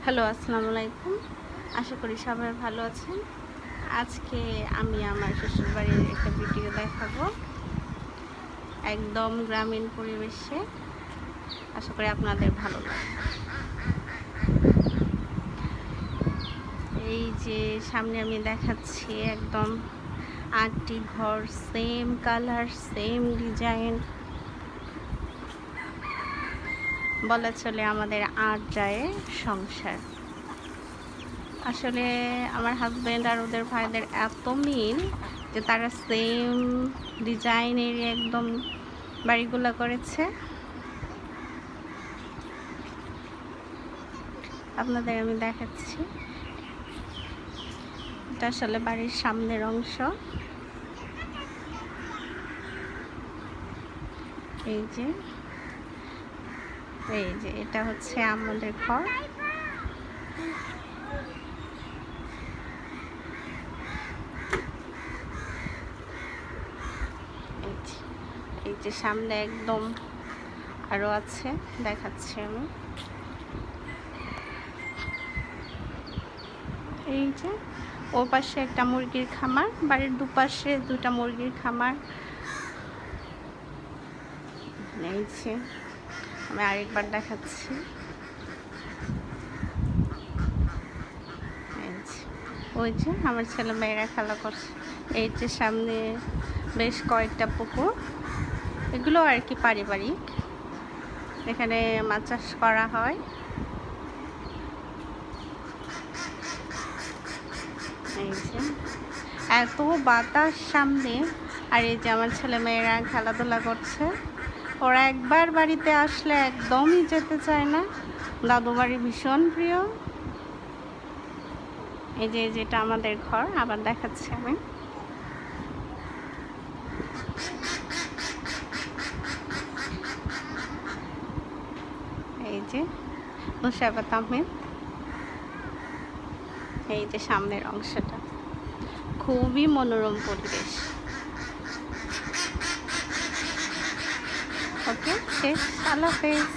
Hello, আসসালামু আলাইকুম। আশা করি সবাই ভালো আছেন। আজকে আমি আমার শ্বশুরবাড়ির একটা ভিডিও দেখাবো, একদম গ্রামীণ পরিবেশে। আশা করি আপনাদের ভালো লাগবে। এই যে সামনে আমি দেখাচ্ছি একদম 8টি ঘর, সেম কালার, সেম ডিজাইন। বলা চলে আমাদের 8 জায়ের সংসার। আসলে আমার হাজব্যান্ড আর ওদের ভাইদের এত মিল যে তারা সেম ডিজাইনের একদম বাড়িগুলো করেছে। আপনাদের আমি দেখাচ্ছি, এটা আসলে বাড়ির সামনের অংশ। এই যে এটা হচ্ছে আমাদের ঘর। এই যে সামনে একদম আরো আছে, দেখাচ্ছি আমি। এই যে ও পাশে একটা মুরগির খামার, বাড়ির দুপাশে দুটা মুরগির খামার। এই যে আমি আরেকবার দেখাচ্ছি। ওই যে আমার ছেলে মেয়েরা খেলা করছে। এই যে সামনে বেশ কয়েকটা পুকুর, এগুলো আর কি পারিবারিক, এখানে মাছ চাষ করা হয়। এই যে এত বাতাস সামনে, আর এই যে আমার ছেলে মেয়েরা খেলাধুলা করছে। ওরা একবার বাড়িতে আসলে একদমই যেতে চায় না, দাদু বাড়ি ভীষণ প্রিয়। এই যে যেটা আমাদের ঘর, আবার দেখাচ্ছি আমি। এই যে নুসরাত আহমেদ। এই যে সামনের অংশটা, খুবই মনোরম পরিবেশ। ওকে, শেষ। আল্লাহ হাফেজ।